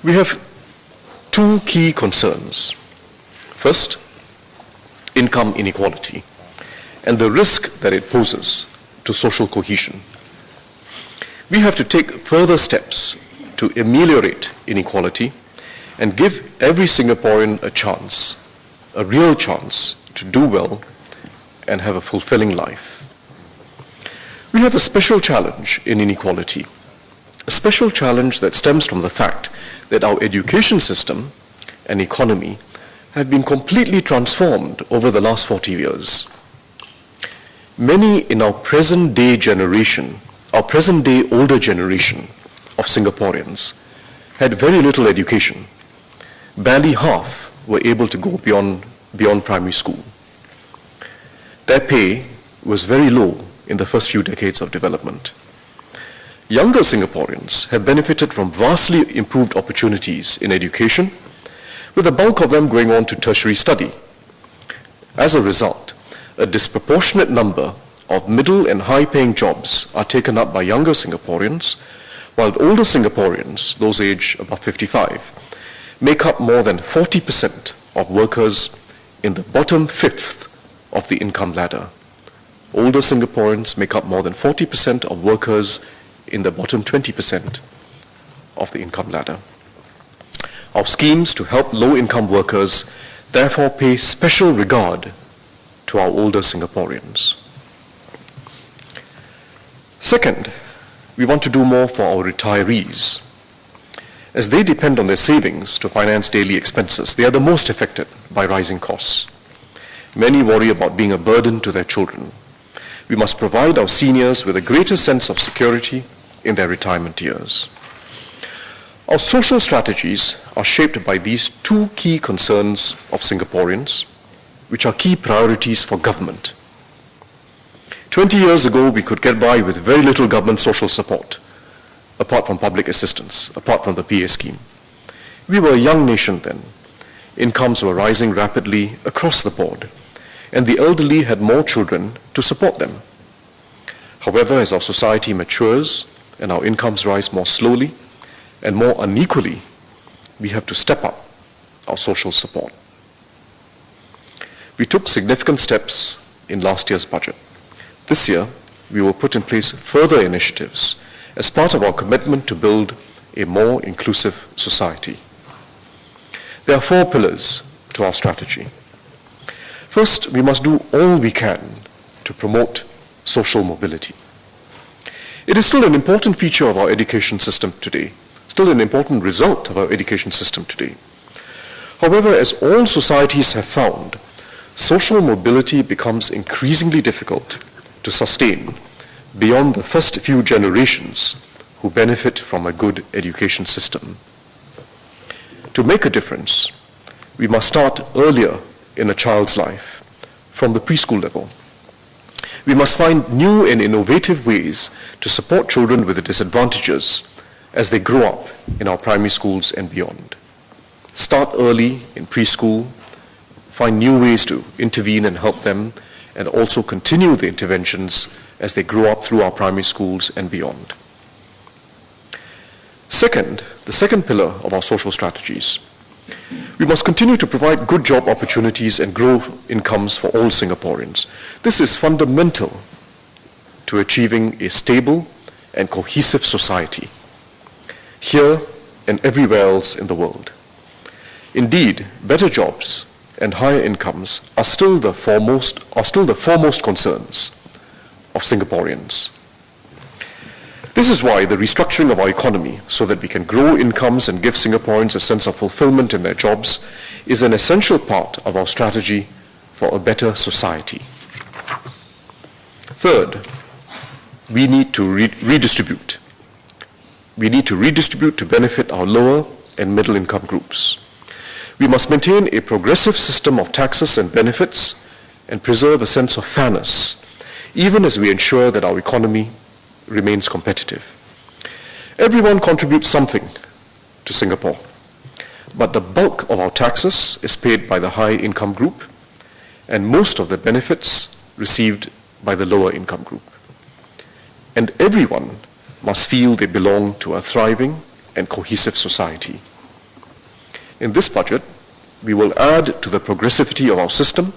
We have two key concerns. First, income inequality and the risk that it poses to social cohesion. We have to take further steps to ameliorate inequality and give every Singaporean a chance, a real chance, to do well and have a fulfilling life. We have a special challenge in inequality, a special challenge that stems from the fact that our education system and economy have been completely transformed over the last 40 years. Many in our present-day generation, our present-day older generation of Singaporeans had very little education. Barely half were able to go beyond primary school. Their pay was very low in the first few decades of development. Younger Singaporeans have benefited from vastly improved opportunities in education, with the bulk of them going on to tertiary study. As a result, a disproportionate number of middle and high-paying jobs are taken up by younger Singaporeans, while older Singaporeans, those aged above 55, make up more than 40% of workers in the bottom fifth of the income ladder. Older Singaporeans make up more than 40% of workers in the bottom 20% of the income ladder. Our schemes to help low-income workers therefore pay special regard to our older Singaporeans. Second, we want to do more for our retirees. As they depend on their savings to finance daily expenses, they are the most affected by rising costs. Many worry about being a burden to their children. We must provide our seniors with a greater sense of security in their retirement years. Our social strategies are shaped by these two key concerns of Singaporeans, which are key priorities for government. 20 years ago, we could get by with very little government social support, apart from public assistance, apart from the PA scheme. We were a young nation then. Incomes were rising rapidly across the board, and the elderly had more children to support them. However, as our society matures and our incomes rise more slowly and more unequally, we have to step up our social support. We took significant steps in last year's budget. This year, we will put in place further initiatives as part of our commitment to build a more inclusive society. There are four pillars to our strategy. First, we must do all we can to promote social mobility. It is still an important feature of our education system today, still an important result of our education system today. However, as all societies have found, social mobility becomes increasingly difficult to sustain beyond the first few generations who benefit from a good education system. To make a difference, we must start earlier in a child's life, from the preschool level. We must find new and innovative ways to support children with disadvantages as they grow up in our primary schools and beyond. Start early in preschool, find new ways to intervene and help them, and also continue the interventions as they grow up through our primary schools and beyond. Second, the second pillar of our social strategies. We must continue to provide good job opportunities and grow incomes for all Singaporeans. This is fundamental to achieving a stable and cohesive society, here and everywhere else in the world. Indeed, better jobs and higher incomes are still the foremost concerns of Singaporeans. This is why the restructuring of our economy so that we can grow incomes and give Singaporeans a sense of fulfillment in their jobs is an essential part of our strategy for a better society. Third, we need to redistribute. We need to redistribute to benefit our lower and middle income groups. We must maintain a progressive system of taxes and benefits and preserve a sense of fairness, even as we ensure that our economy remains competitive. Everyone contributes something to Singapore, but the bulk of our taxes is paid by the high income group and most of the benefits received by the lower income group. And everyone must feel they belong to a thriving and cohesive society. In this budget, we will add to the progressivity of our system,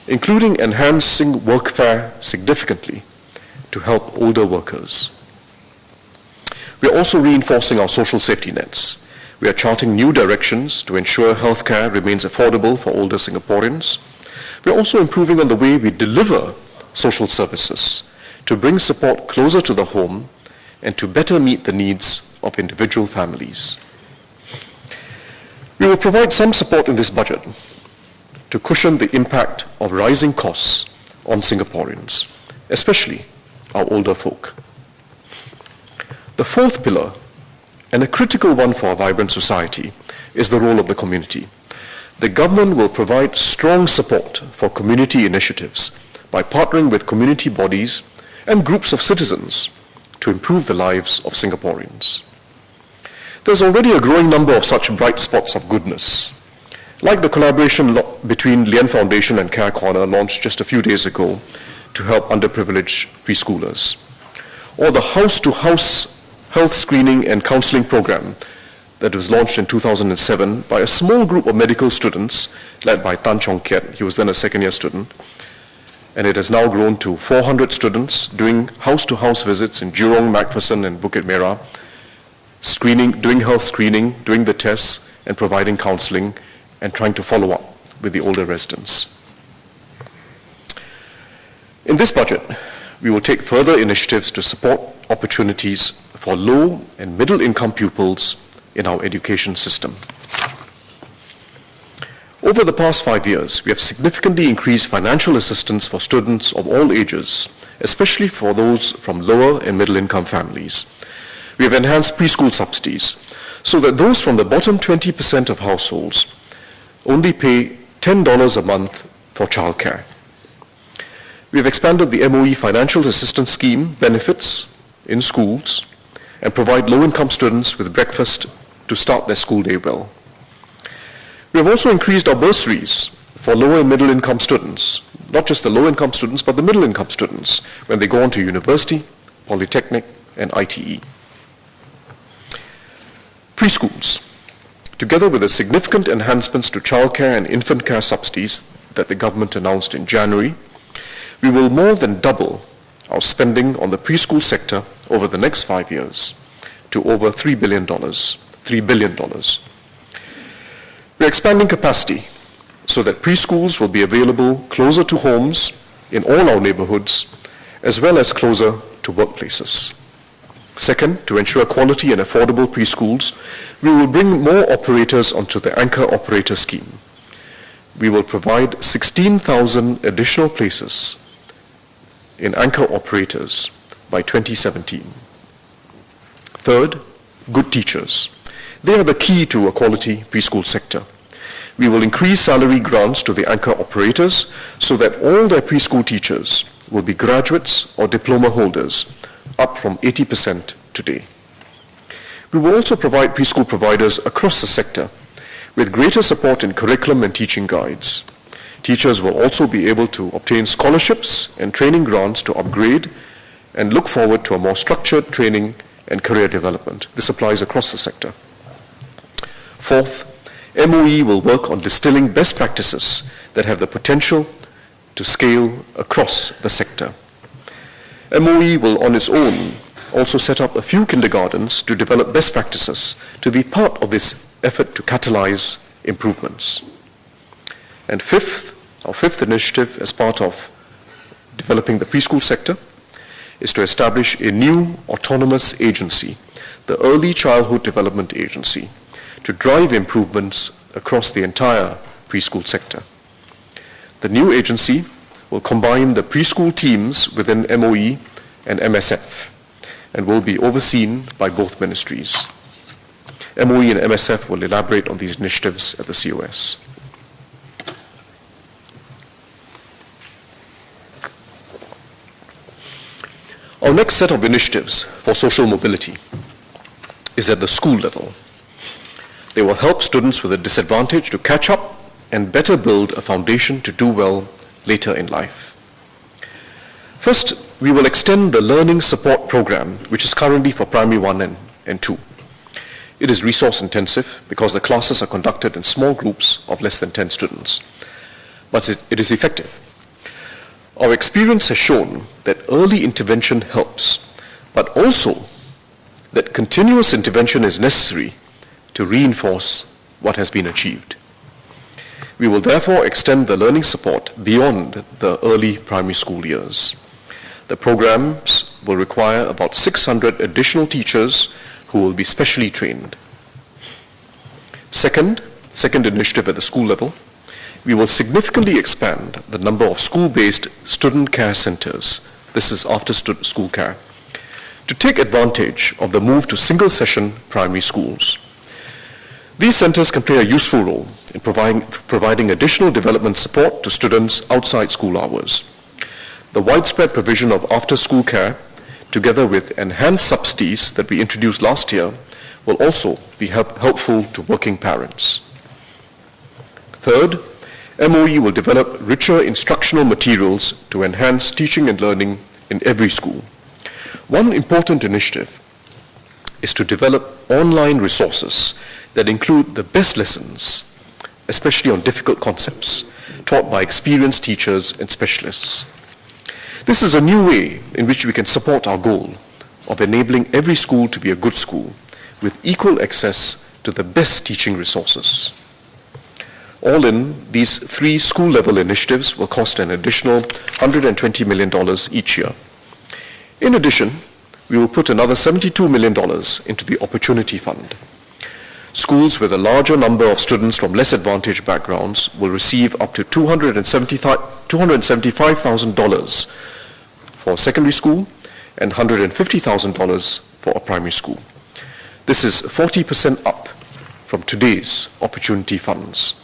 including enhancing workfare significantly to help older workers. We are also reinforcing our social safety nets. We are charting new directions to ensure healthcare remains affordable for older Singaporeans. We are also improving on the way we deliver social services to bring support closer to the home and to better meet the needs of individual families. We will provide some support in this budget to cushion the impact of rising costs on Singaporeans, especially our older folk. The fourth pillar, and a critical one for a vibrant society, is the role of the community. The government will provide strong support for community initiatives by partnering with community bodies and groups of citizens to improve the lives of Singaporeans. There's already a growing number of such bright spots of goodness, like the collaboration between Lian Foundation and Care Corner launched just a few days ago to help underprivileged preschoolers, or the house-to-house health screening and counseling program that was launched in 2007 by a small group of medical students led by Tan Chong Kiat. He was then a second-year student. And it has now grown to 400 students doing house-to-house visits in Jurong, Macpherson, and Bukit Merah, doing health screening, doing the tests, and providing counseling, and trying to follow up with the older residents. In this budget, we will take further initiatives to support opportunities for low and middle income pupils in our education system. Over the past 5 years, we have significantly increased financial assistance for students of all ages, especially for those from lower and middle income families. We have enhanced preschool subsidies so that those from the bottom 20% of households only pay $10 a month for childcare. We have expanded the MOE Financial Assistance Scheme benefits in schools and provide low-income students with breakfast to start their school day well. We have also increased our bursaries for lower and middle income students, not just the low income students, but the middle income students when they go on to university, polytechnic, and ITE. Preschools, together with the significant enhancements to childcare and infant care subsidies that the government announced in January, we will more than double our spending on the preschool sector over the next 5 years to over $3 billion. We're expanding capacity so that preschools will be available closer to homes in all our neighborhoods, as well as closer to workplaces. Second, to ensure quality and affordable preschools, we will bring more operators onto the Anchor Operator Scheme. We will provide 16,000 additional places in Anchor Operators by 2017. Third, good teachers. They are the key to a quality preschool sector. We will increase salary grants to the Anchor Operators so that all their preschool teachers will be graduates or diploma holders, up from 80% today. We will also provide preschool providers across the sector with greater support in curriculum and teaching guides. Teachers will also be able to obtain scholarships and training grants to upgrade and look forward to a more structured training and career development. This applies across the sector. Fourth, MOE will work on distilling best practices that have the potential to scale across the sector. MOE will on its own also set up a few kindergartens to develop best practices to be part of this effort to catalyze improvements. And fifth, our fifth initiative as part of developing the preschool sector is to establish a new autonomous agency, the Early Childhood Development Agency, to drive improvements across the entire preschool sector. The new agency will combine the preschool teams within MOE and MSF and will be overseen by both ministries. MOE and MSF will elaborate on these initiatives at the COS. Our next set of initiatives for social mobility is at the school level. They will help students with a disadvantage to catch up and better build a foundation to do well later in life. First, we will extend the Learning Support Program, which is currently for Primary 1 and 2. It is resource intensive because the classes are conducted in small groups of less than 10 students. But it is effective. Our experience has shown that early intervention helps, but also that continuous intervention is necessary to reinforce what has been achieved. We will therefore extend the learning support beyond the early primary school years. The programs will require about 600 additional teachers who will be specially trained. Second initiative at the school level, we will significantly expand the number of school-based student care centers, this is after school care, to take advantage of the move to single-session primary schools. These centers can play a useful role in providing additional development support to students outside school hours. The widespread provision of after-school care, together with enhanced subsidies that we introduced last year, will also be helpful to working parents. Third, MOE will develop richer instructional materials to enhance teaching and learning in every school. One important initiative is to develop online resources that include the best lessons, especially on difficult concepts, taught by experienced teachers and specialists. This is a new way in which we can support our goal of enabling every school to be a good school with equal access to the best teaching resources. All in, these 3 school-level initiatives will cost an additional $120 million each year. In addition, we will put another $72 million into the Opportunity Fund. Schools with a larger number of students from less advantaged backgrounds will receive up to $275,000 for secondary school and $150,000 for a primary school. This is 40% up from today's Opportunity Funds.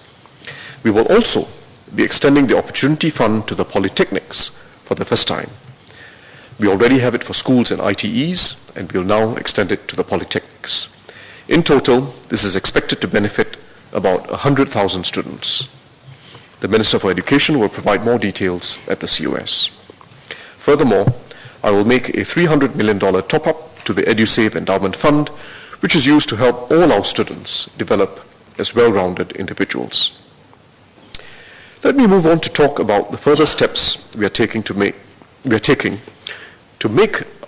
We will also be extending the Opportunity Fund to the polytechnics for the first time. We already have it for schools and ITEs, and we will now extend it to the polytechnics. In total, this is expected to benefit about 100,000 students. The Minister for Education will provide more details at the COS. Furthermore, I will make a $300 million top-up to the EduSave Endowment Fund, which is used to help all our students develop as well-rounded individuals. Let me move on to talk about the further steps we are taking to make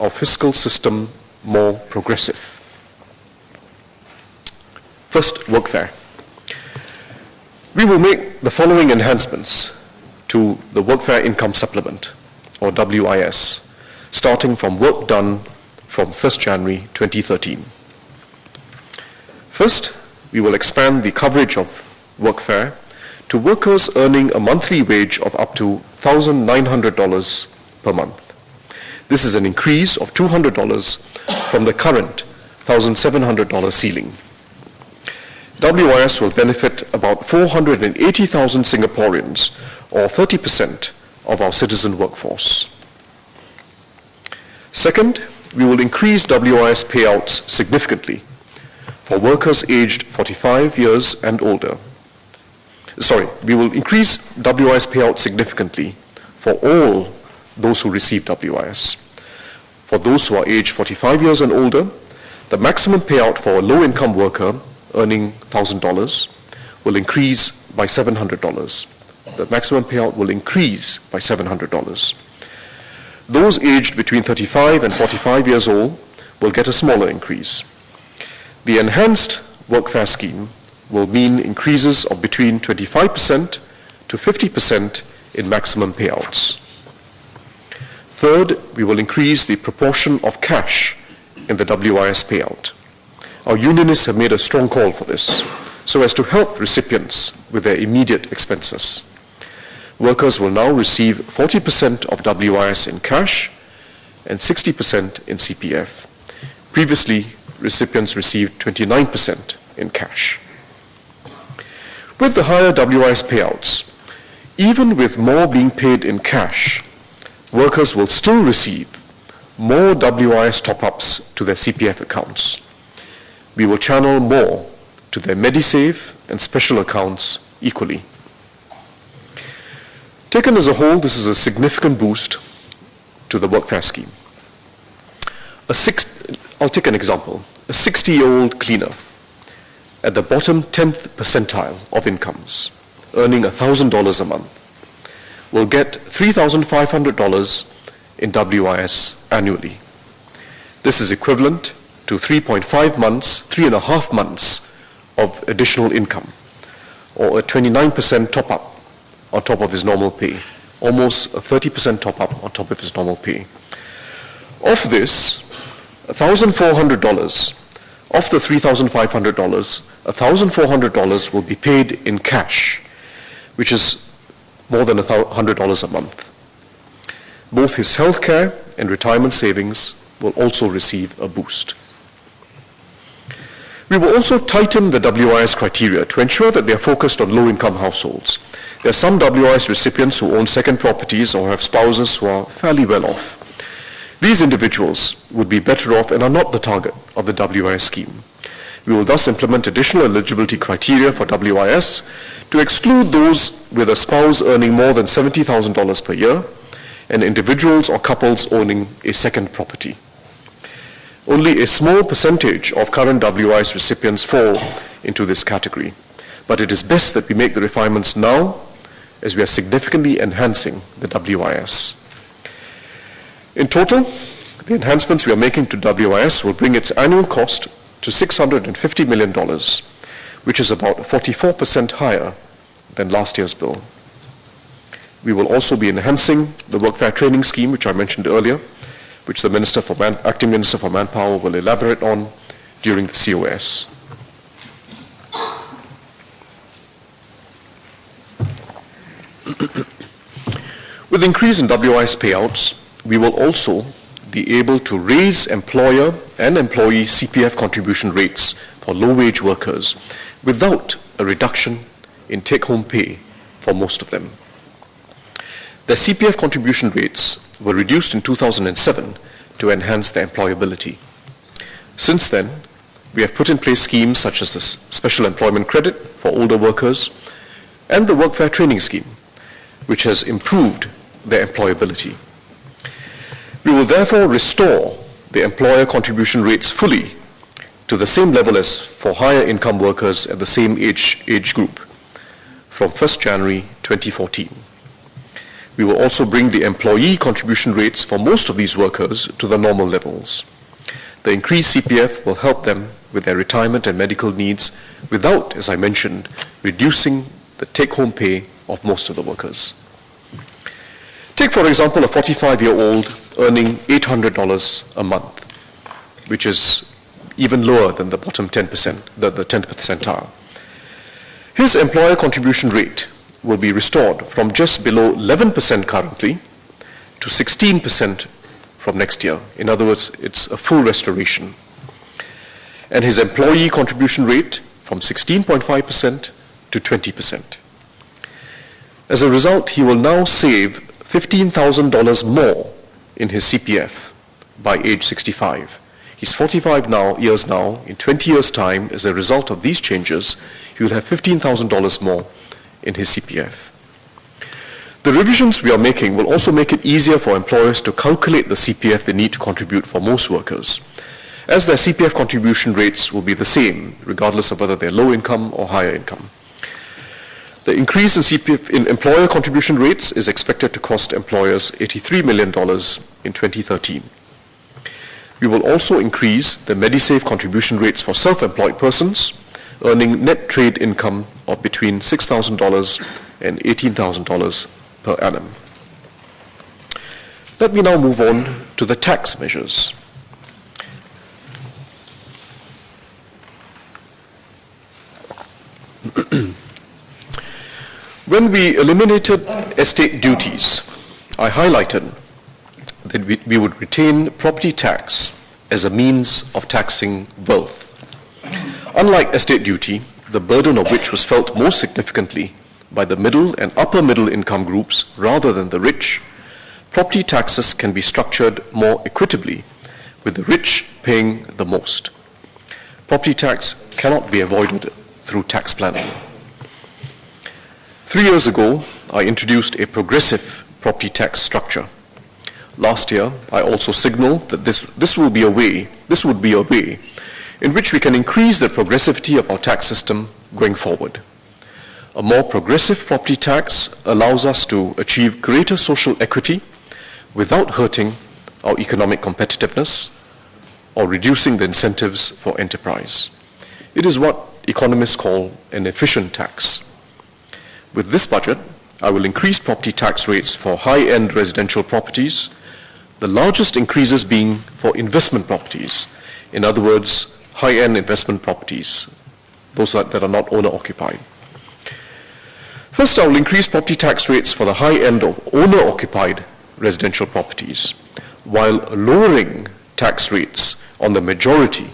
our fiscal system more progressive. First, workfare. We will make the following enhancements to the Workfare Income Supplement, or WIS, starting from work done from 1st January 2013. First, we will expand the coverage of workfare to workers earning a monthly wage of up to $1,900 per month. This is an increase of $200 from the current $1,700 ceiling. WIS will benefit about 480,000 Singaporeans, or 30% of our citizen workforce. Second, we will increase WIS payouts significantly for workers aged 45 years and older. We will increase WIS payouts significantly for all those who receive WIS. For those who are aged 45 years and older, the maximum payout for a low-income worker earning $1,000 will increase by $700. The maximum payout will increase by $700. Those aged between 35 and 45 years old will get a smaller increase. The enhanced workfare scheme will mean increases of between 25% to 50% in maximum payouts. Third, we will increase the proportion of cash in the WIS payout. Our unionists have made a strong call for this, so as to help recipients with their immediate expenses. Workers will now receive 40% of WIS in cash and 60% in CPF. Previously, recipients received 29% in cash. With the higher WIS payouts, even with more being paid in cash, workers will still receive more WIS top-ups to their CPF accounts. We will channel more to their MediSave and special accounts equally. Taken as a whole, this is a significant boost to the workfare scheme. I'll take an example. A 60-year-old cleaner at the bottom 10th percentile of incomes, earning $1,000 a month, will get $3,500 in WIS annually. This is equivalent to 3.5 months of additional income, or a 29% top-up on top of his normal pay, almost a 30% top-up on top of his normal pay. Of this, $1,400, of the $3,500, $1,400 will be paid in cash, which is more than $100 a month. Both his healthcare and retirement savings will also receive a boost. We will also tighten the WIS criteria to ensure that they are focused on low-income households. There are some WIS recipients who own second properties or have spouses who are fairly well off. These individuals would be better off and are not the target of the WIS scheme. We will thus implement additional eligibility criteria for WIS to exclude those with a spouse earning more than $70,000 per year and individuals or couples owning a second property. Only a small percentage of current WIS recipients fall into this category, but it is best that we make the refinements now as we are significantly enhancing the WIS. In total, the enhancements we are making to WIS will bring its annual cost to $650 million, which is about 44% higher than last year's bill. We will also be enhancing the workfare training scheme, which I mentioned earlier, which the Acting Minister for Manpower will elaborate on during the COS. With increase in WIS payouts, we will also be able to raise employer and employee CPF contribution rates for low-wage workers without a reduction in take-home pay for most of them. The CPF contribution rates were reduced in 2007 to enhance their employability. Since then, we have put in place schemes such as the Special Employment Credit for older workers and the Workfare Training Scheme, which has improved their employability. We will therefore restore the employer contribution rates fully to the same level as for higher income workers at the same age group from 1st January 2014. We will also bring the employee contribution rates for most of these workers to the normal levels. The increased CPF will help them with their retirement and medical needs without, as I mentioned, reducing the take-home pay of most of the workers. Take, for example, a 45-year-old earning $800 a month, which is even lower than the bottom 10%, the 10th percentile. His employer contribution rate will be restored from just below 11% currently to 16% from next year. In other words, it's a full restoration. And his employee contribution rate from 16.5% to 20%. As a result, he will now save $15,000 more in his CPF by age 65. He's 45 years now. In 20 years' time, as a result of these changes, he will have $15,000 more in his CPF. The revisions we are making will also make it easier for employers to calculate the CPF they need to contribute for most workers, as their CPF contribution rates will be the same, regardless of whether they're low income or higher income. The increase in CPF in employer contribution rates is expected to cost employers $83 million in 2013. We will also increase the MediSave contribution rates for self-employed persons earning net trade income of between $6,000 and $18,000 per annum. Let me now move on to the tax measures. When we eliminated estate duties, I highlighted that we would retain property tax as a means of taxing wealth. Unlike estate duty, the burden of which was felt most significantly by the middle and upper middle income groups rather than the rich, property taxes can be structured more equitably, with the rich paying the most. Property tax cannot be avoided through tax planning. 3 years ago, I introduced a progressive property tax structure. Last year, I also signaled that this would be a way in which we can increase the progressivity of our tax system going forward. A more progressive property tax allows us to achieve greater social equity without hurting our economic competitiveness or reducing the incentives for enterprise. It is what economists call an efficient tax. With this budget, I will increase property tax rates for high-end residential properties, the largest increases being for investment properties. In other words, high-end investment properties, those that are not owner-occupied. First, I will increase property tax rates for the high end of owner-occupied residential properties, while lowering tax rates on the majority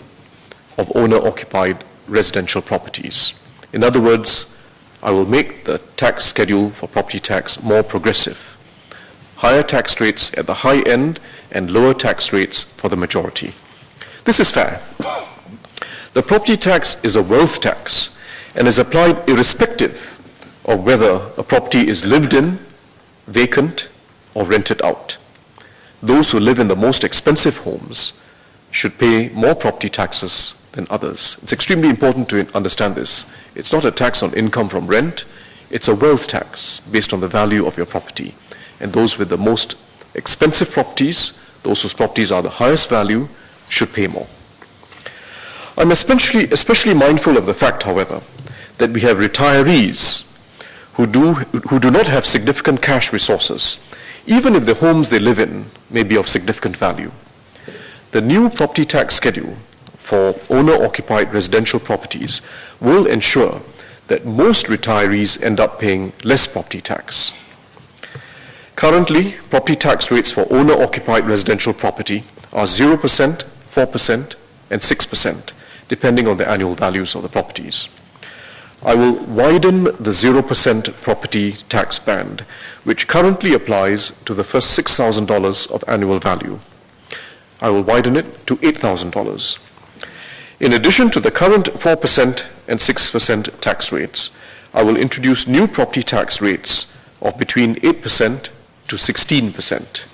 of owner-occupied residential properties. In other words, I will make the tax schedule for property tax more progressive. Higher tax rates at the high end and lower tax rates for the majority. This is fair. The property tax is a wealth tax and is applied irrespective of whether a property is lived in, vacant, or rented out. Those who live in the most expensive homes should pay more property taxes than others. It's extremely important to understand this. It's not a tax on income from rent, it's a wealth tax based on the value of your property. And those with the most expensive properties, those whose properties are the highest value, should pay more. I'm especially mindful of the fact, however, that we have retirees who do not have significant cash resources, even if the homes they live in may be of significant value. The new property tax schedule for owner-occupied residential properties will ensure that most retirees end up paying less property tax. Currently, property tax rates for owner-occupied residential property are 0%, 4%, and 6%, depending on the annual values of the properties. I will widen the 0% property tax band, which currently applies to the first $6,000 of annual value. I will widen it to $8,000. In addition to the current 4% and 6% tax rates, I will introduce new property tax rates of between 8% to 16%.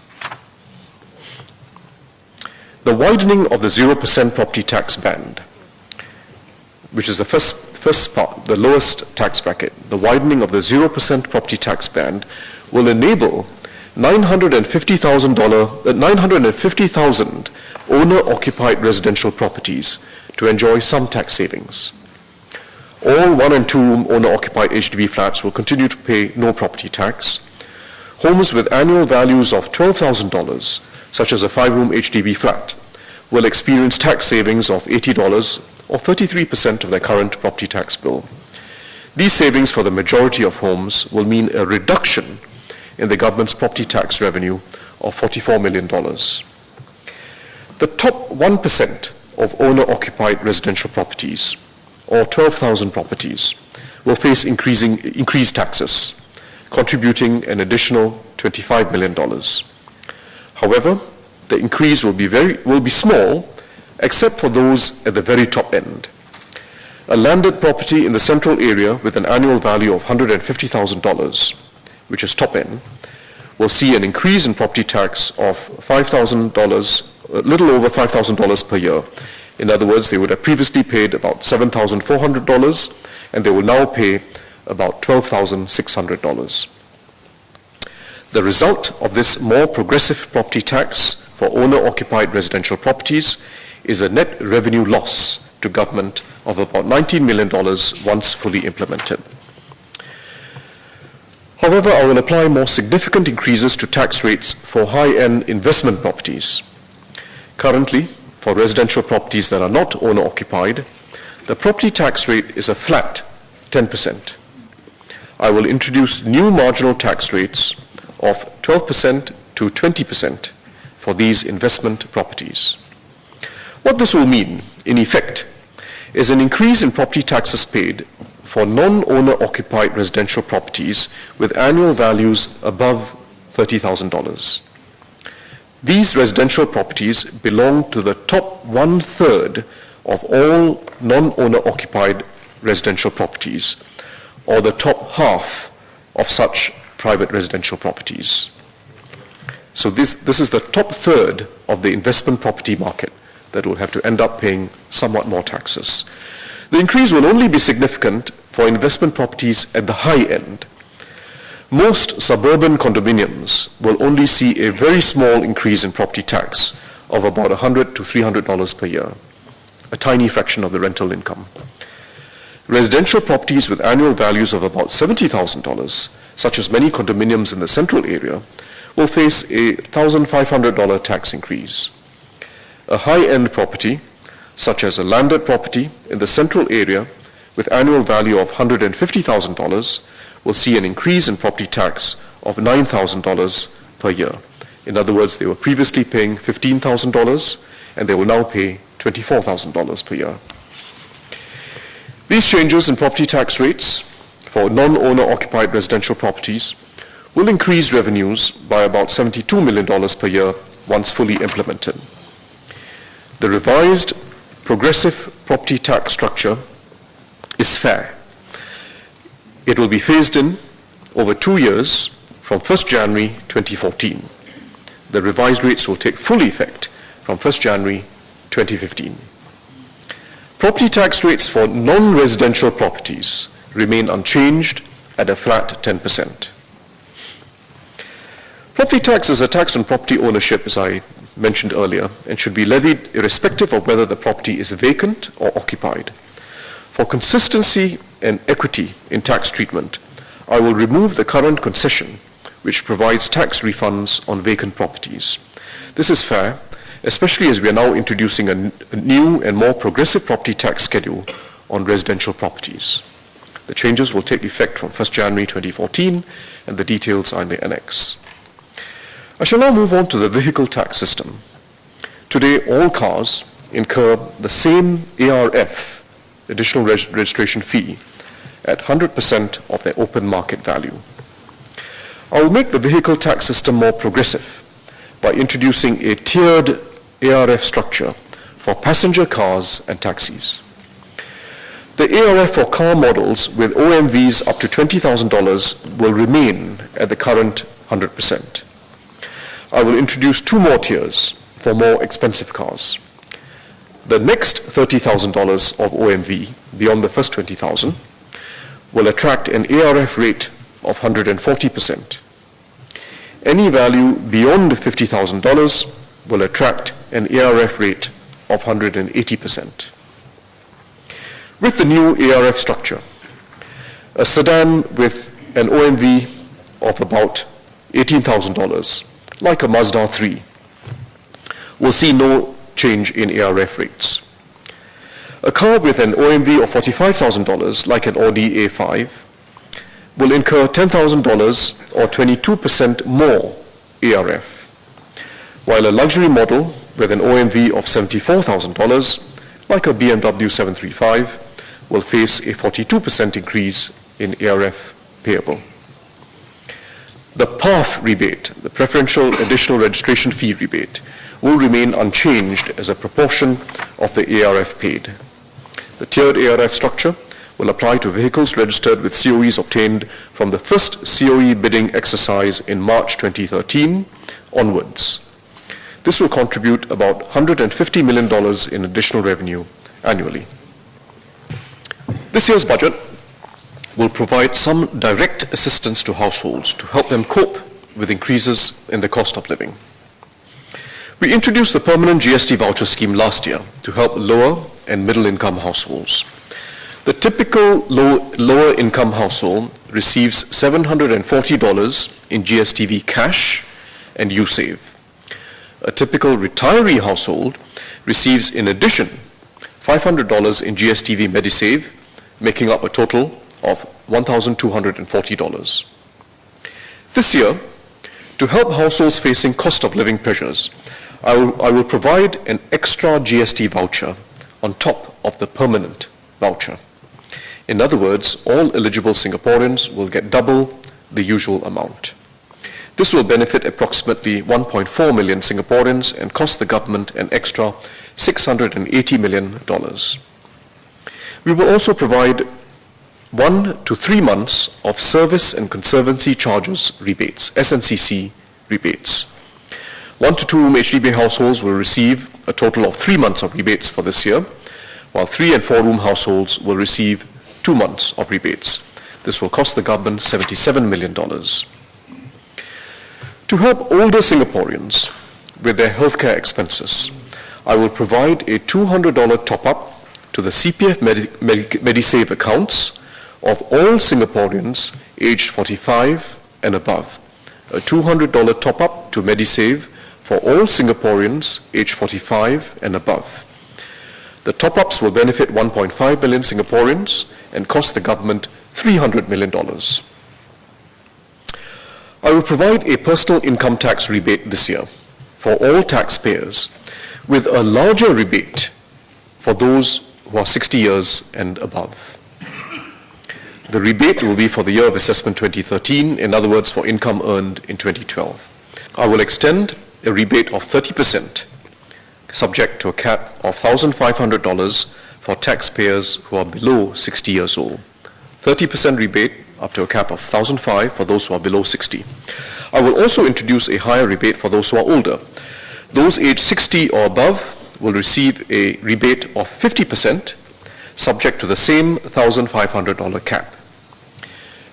The widening of the 0% property tax band, which is the first part, the lowest tax bracket, the widening of the 0% property tax band will enable 950,000 owner-occupied residential properties to enjoy some tax savings. All 1 and 2 room owner-occupied HDB flats will continue to pay no property tax. Homes with annual values of $12,000, such as a 5-room HDB flat, will experience tax savings of $80 or 33% of their current property tax bill. These savings for the majority of homes will mean a reduction in the government's property tax revenue of $44 million. The top 1% of owner-occupied residential properties, or 12,000 properties, will face increased taxes, contributing an additional $25 million. However, the increase will be small, except for those at the very top end. A landed property in the central area with an annual value of $150,000, which is top end, will see an increase in property tax of $5,000, a little over $5,000 per year. In other words, they would have previously paid about $7,400, and they will now pay about $12,600. The result of this more progressive property tax for owner-occupied residential properties is a net revenue loss to government of about $19 million once fully implemented. However, I will apply more significant increases to tax rates for high-end investment properties. Currently, for residential properties that are not owner-occupied, the property tax rate is a flat 10%. I will introduce new marginal tax rates of 12% to 20% for these investment properties. What this will mean, in effect, is an increase in property taxes paid for non-owner occupied residential properties with annual values above $30,000. These residential properties belong to the top 1/3 of all non-owner occupied residential properties, or the top half of such private residential properties. So this is the top third of the investment property market, that will have to end up paying somewhat more taxes. The increase will only be significant for investment properties at the high end. Most suburban condominiums will only see a very small increase in property tax of about $100 to $300 per year, a tiny fraction of the rental income. Residential properties with annual values of about $70,000, such as many condominiums in the central area, will face a $1,500 tax increase. A high-end property, such as a landed property in the central area with annual value of $150,000, will see an increase in property tax of $9,000 per year. In other words, they were previously paying $15,000 and they will now pay $24,000 per year. These changes in property tax rates for non-owner occupied residential properties will increase revenues by about $72 million per year once fully implemented. The revised progressive property tax structure is fair. It will be phased in over 2 years from 1st January 2014. The revised rates will take full effect from 1st January 2015. Property tax rates for non-residential properties remain unchanged at a flat 10%. Property tax is a tax on property ownership, as I mentioned earlier, and should be levied irrespective of whether the property is vacant or occupied. For consistency and equity in tax treatment, I will remove the current concession which provides tax refunds on vacant properties. This is fair, especially as we are now introducing a new and more progressive property tax schedule on residential properties. The changes will take effect from 1st January 2014, and the details are in the annex. I shall now move on to the vehicle tax system. Today, all cars incur the same ARF, additional registration fee, at 100% of their open market value. I will make the vehicle tax system more progressive by introducing a tiered ARF structure for passenger cars and taxis. The ARF for car models with OMVs up to $20,000 will remain at the current 100%. I will introduce 2 more tiers for more expensive cars. The next $30,000 of OMV, beyond the first $20,000, will attract an ARF rate of 140%. Any value beyond $50,000 will attract an ARF rate of 180%. With the new ARF structure, a sedan with an OMV of about $18,000, like a Mazda 3, will see no change in ARF rates. A car with an OMV of $45,000, like an Audi A5, will incur $10,000 or 22% more ARF, while a luxury model with an OMV of $74,000, like a BMW 735, will face a 42% increase in ARF payable. The PAF rebate, the preferential additional registration fee rebate, will remain unchanged as a proportion of the ARF paid. The tiered ARF structure will apply to vehicles registered with COEs obtained from the first COE bidding exercise in March 2013 onwards. This will contribute about $150 million in additional revenue annually. This year's budget will provide some direct assistance to households to help them cope with increases in the cost of living. We introduced the permanent GST voucher scheme last year to help lower and middle income households. The typical lower income household receives $740 in GSTV cash and USave. A typical retiree household receives in addition $500 in GSTV Medisave, making up a total of $1,240. This year, to help households facing cost of living pressures, I will provide an extra GST voucher on top of the permanent voucher. In other words, all eligible Singaporeans will get double the usual amount. This will benefit approximately 1.4 million Singaporeans and cost the government an extra $680 million. We will also provide 1 to 3 months of Service and Conservancy Charges rebates, SNCC rebates. 1 to 2 room HDB households will receive a total of 3 months of rebates for this year, while 3 and 4 room households will receive 2 months of rebates. This will cost the government $77 million. To help older Singaporeans with their healthcare expenses, I will provide a $200 top-up to the CPF Medisave accounts of all Singaporeans aged 45 and above. A $200 top-up to Medisave for all Singaporeans aged 45 and above. The top-ups will benefit 1.5 million Singaporeans and cost the government $300 million. I will provide a personal income tax rebate this year for all taxpayers, with a larger rebate for those who are 60 years and above. The rebate will be for the year of assessment 2013, in other words, for income earned in 2012. I will extend a rebate of 30%, subject to a cap of $1,500 for taxpayers who are below 60 years old. 30% rebate up to a cap of $1,500 for those who are below 60. I will also introduce a higher rebate for those who are older. Those aged 60 or above will receive a rebate of 50%, subject to the same $1,500 cap.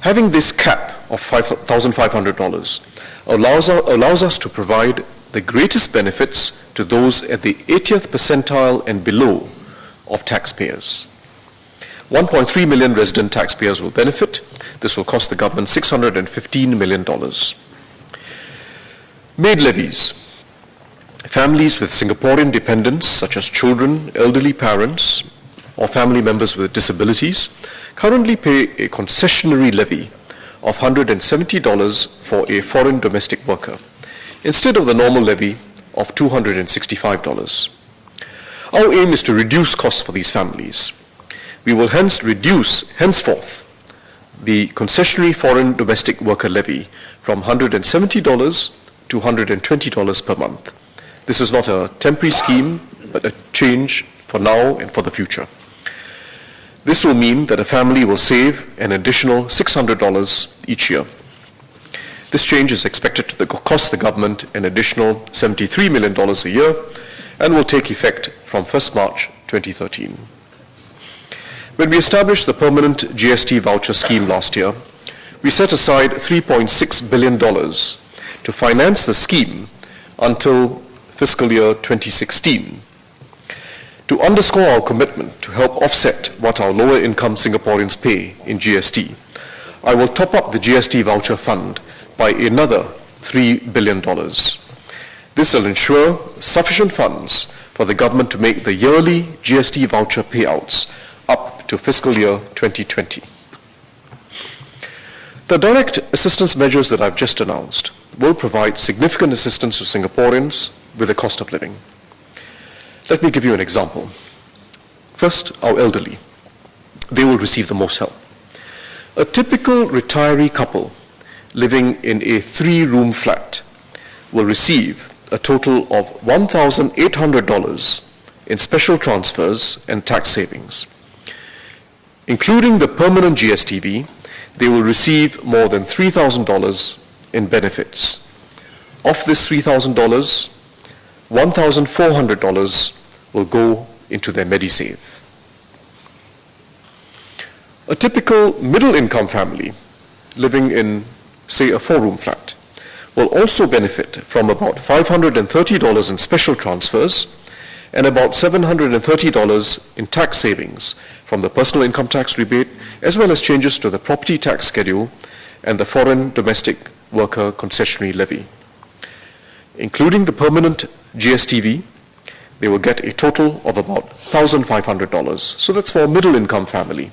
Having this cap of $1,500 allows us to provide the greatest benefits to those at the 80th percentile and below of taxpayers. 1.3 million resident taxpayers will benefit. This will cost the government $615 million. Maid levies. Families with Singaporean dependents, such as children, elderly parents, or family members with disabilities, currently pay a concessionary levy of $170 for a foreign domestic worker, instead of the normal levy of $265. Our aim is to reduce costs for these families. We will hence reduce henceforth the concessionary foreign domestic worker levy from $170 to $120 per month. This is not a temporary scheme, but a change for now and for the future. This will mean that a family will save an additional $600 each year. This change is expected to cost the government an additional $73 million a year and will take effect from 1st March 2013. When we established the permanent GST voucher scheme last year, we set aside $3.6 billion to finance the scheme until fiscal year 2016. To underscore our commitment to help offset what our lower income Singaporeans pay in GST, I will top up the GST voucher fund by another $3 billion. This will ensure sufficient funds for the government to make the yearly GST voucher payouts up to fiscal year 2020. The direct assistance measures that I've just announced will provide significant assistance to Singaporeans with the cost of living. Let me give you an example. First, our elderly. They will receive the most help. A typical retiree couple living in a 3-room flat will receive a total of $1,800 in special transfers and tax savings. Including the permanent GSTV, they will receive more than $3,000 in benefits. Of this $3,000, $1,400 will go into their Medisave. A typical middle-income family living in, say, a 4-room flat will also benefit from about $530 in special transfers and about $730 in tax savings from the personal income tax rebate, as well as changes to the property tax schedule and the foreign domestic worker concessionary levy. Including the permanent GSTV, they will get a total of about $1,500. So that's for a middle-income family.